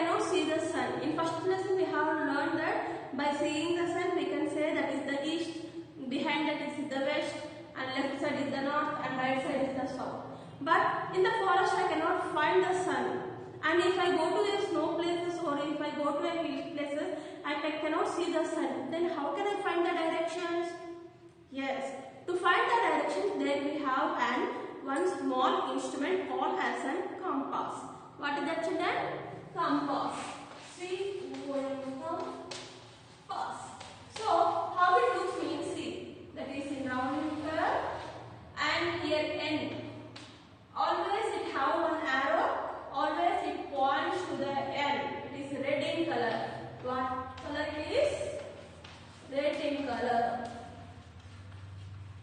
cannot see the sun. In first lesson we have learned that by seeing the sun we can say that is the east, behind that is the west, and left side is the north and right side is the south. But in the forest I cannot find the sun, and if I go to the snow places or if I go to a hill places and I cannot see the sun, then how can I find the directions? Yes, to find the directions then we have one small instrument called as a compass. What is that, children? Compass. See, compass. So how it looks means, see, that is in round color and here end. Always it have one arrow, always it points to the end. It is red in color. What color it is? Red in color.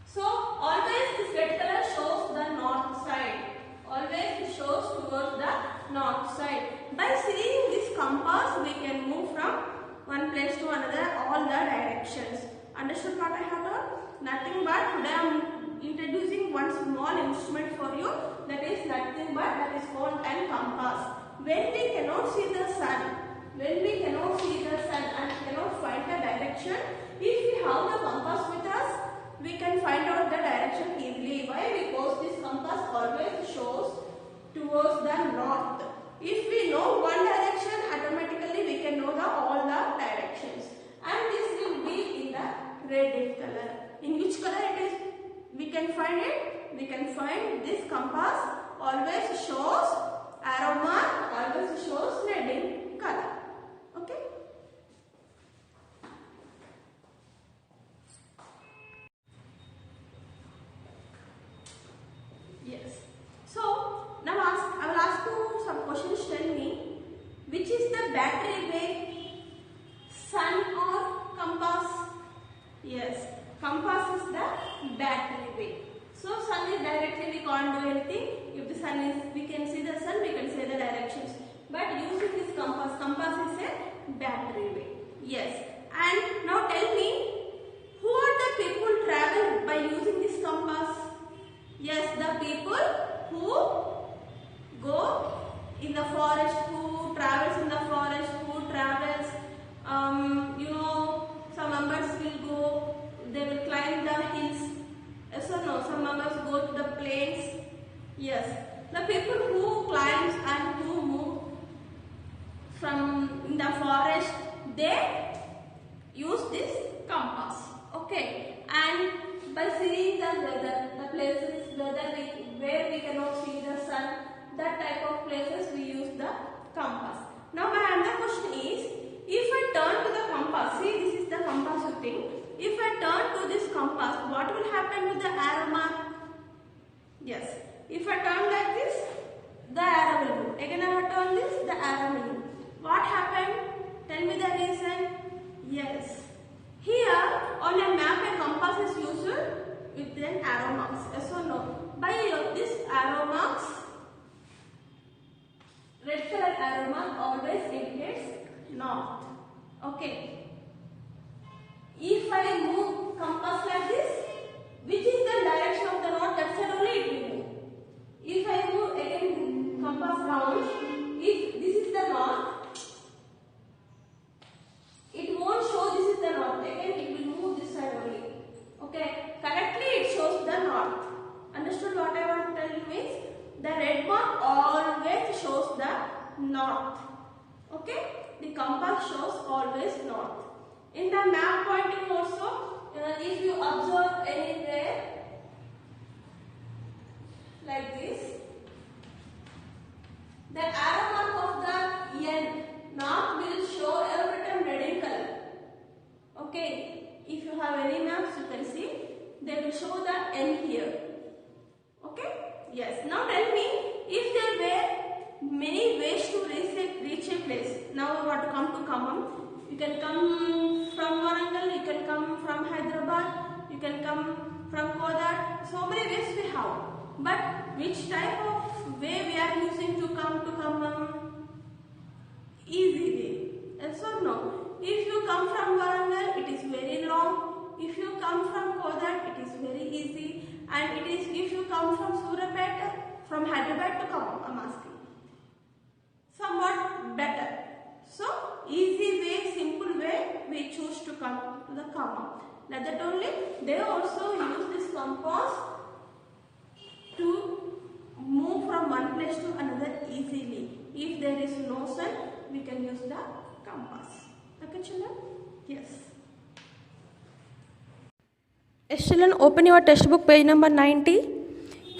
So always this red color shows the north side. Always it shows towards the north side. By seeing this compass we can move from one place to another, all the directions. Understood what I have done? Nothing but today I am introducing one small instrument for you, that is nothing but that is called a compass. When we cannot see the sun, and cannot find the direction, if we have the compass with us, we can find out the direction easily. Why? Because this compass always shows towards the north. If we know one direction, automatically we can know all the directions. And this will be in the red in color. In which color it is? We can find it. We can find this compass always shows arrow mark, always shows red in color. Okay. Yes. So now I will ask you some questions. Tell me, which is the battery way, sun or compass? Yes, compass is the battery way. So sun is directly, we can't do anything. If the sun is, we can see the sun, we can see the directions. But using this compass is a battery way. Yes. And now tell me, who are the people travel by using this compass? Yes, the people who go in the forest, who travels in the forest, who travels, some members will go, they will climb the hills. Yes or no? Some members go to the plains. Yes, the people who climbs and who move from in the forest, they use this compass. Okay, and by seeing the weather, the places where we cannot see the sun, that type of places we use the compass. Now my another question is, if I turn to the compass, see this is the compass thing. If I turn to this compass, what will happen to the arrow mark? Yes, if I turn like this, the arrow will move. Again I have turned this, the arrow will move. What happened? Tell me the reason. Yes, here on a map a compass is used with an arrow marks. Yes or no? By this arrow marks, red color arrow mark always indicates north. Okay. If I move compass like this, which is the direction of the north, that side only it will move. If I move again compass round, if this is the north, it won't show this is the north. Again it will move this side only. Okay, correctly it shows the north. Understood what I want to tell you means? The red mark always shows the north. Okay, the compass shows always north. In the map pointing also, if you observe anywhere like this, the arrow mark of the end north will show every time red in color. Okay, if you have any maps you can see, they will show the end here. Okay, yes. Now tell me, if there were many ways to reach a place. Now we want to come to Khammam. You can come from Warangal, you can come from Hyderabad, you can come from Kodad. So many ways we have. But which type of way we are using to come to Khammam? Easy way. Yes or no? If you come from Warangal, it is very long. If you come from Kodad, it is very easy. And it is if you come from Surapet, from Hyderabad to Khammam, I am asking. Somewhat better. So easy way, simple way, we choose to come to the comma. Like that only, they also use this compass to move from one place to another easily. If there is no sun, we can use the compass. Okay children? Yes. Yes children, open your textbook page number 90.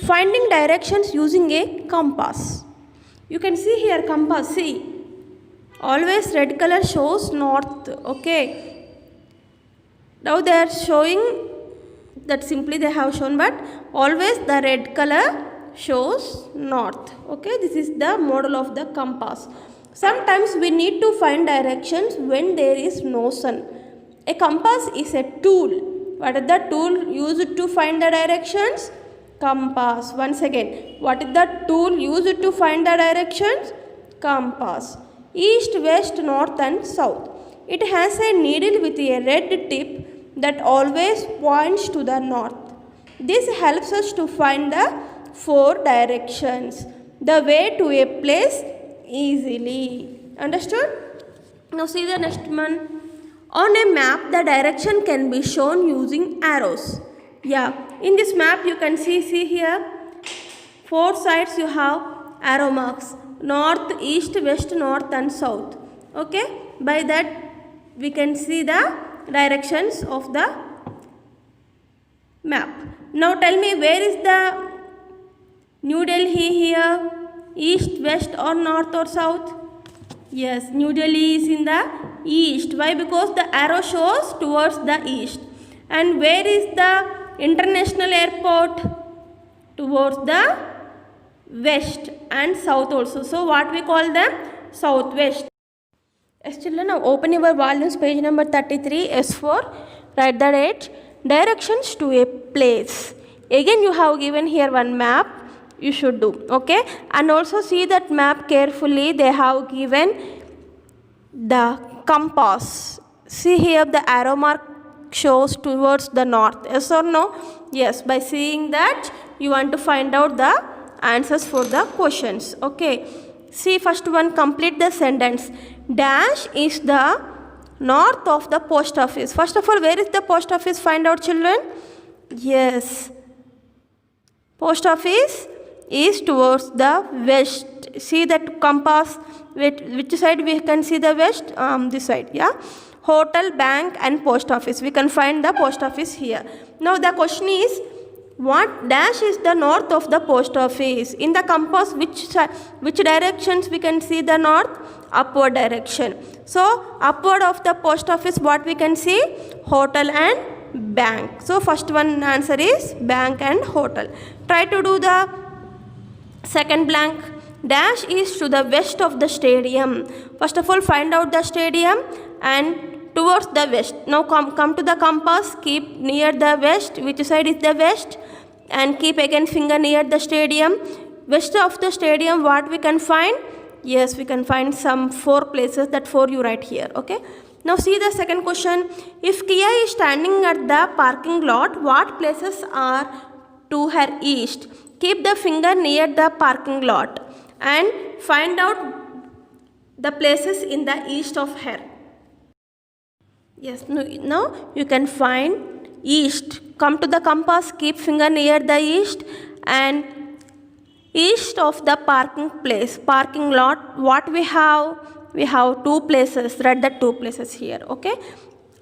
Finding directions using a compass. You can see here compass, see. Always red color shows north, okay. Now they are showing that simply they have shown, but always the red color shows north, okay. This is the model of the compass. Sometimes we need to find directions when there is no sun. A compass is a tool. What is the tool used to find the directions? Compass. Once again, what is the tool used to find the directions? Compass. East, west, north and south. It has a needle with a red tip that always points to the north. This helps us to find the 4 directions, the way to a place easily. Understood? Now see the next one. On a map, the direction can be shown using arrows. Yeah, in this map you can see here, 4 sides you have arrow marks. North, east, west, north and south. Okay, by that we can see the directions of the map. Now tell me, where is the New Delhi here? East, west or north or south? Yes, New Delhi is in the east. Why? Because the arrow shows towards the east. And where is the international airport? Towards the west and south also. So what we call them? Southwest. Yes children, now open your volumes page number 33, S4. Write the date. Directions to a place. Again you have given here one map. You should do. Okay. And also see that map carefully. They have given the compass. See here the arrow mark shows towards the north. Yes or no? Yes. By seeing that you want to find out the answers for the questions. Okay. See first one, complete the sentence. Dash is the north of the post office. First of all, where is the post office? Find out children. Yes. Post office is towards the west. See that compass, which side we can see the west? This side, yeah. Hotel, bank and post office. We can find the post office here. Now the question is, what dash is the north of the post office? In the compass, which directions we can see the north? Upward direction. So upward of the post office, what we can see? Hotel and bank. So first one answer is bank and hotel. Try to do the second blank. Dash is to the west of the stadium. First of all, find out the stadium and towards the west. Now come to the compass, keep near the west. Which side is the west? And keep again finger near the stadium. West of the stadium, what we can find? Yes, we can find some 4 places. That 4 you write here. Okay. Now see the second question. If Kia is standing at the parking lot, what places are to her east? Keep the finger near the parking lot and find out the places in the east of her. Yes, now you can find east. Come to the compass, keep finger near the east and east of the parking lot. What we have? We have 2 places. Write the 2 places here. Okay.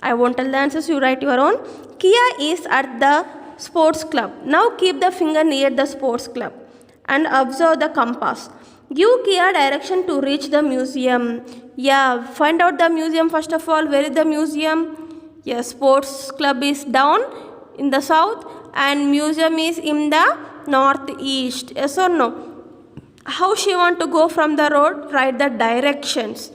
I won't tell the answers. You write your own. Kia is at the sports club. Now keep the finger near the sports club and observe the compass. Give Kia direction to reach the museum. Yeah, find out the museum first of all. Where is the museum? Yes, sports club is down in the south and museum is in the northeast. Yes or no? How she want to go from the road? Write the directions.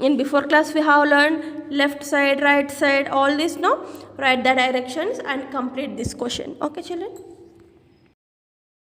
In before class we have learned left side, right side, all this, no? Write the directions and complete this question. Okay children?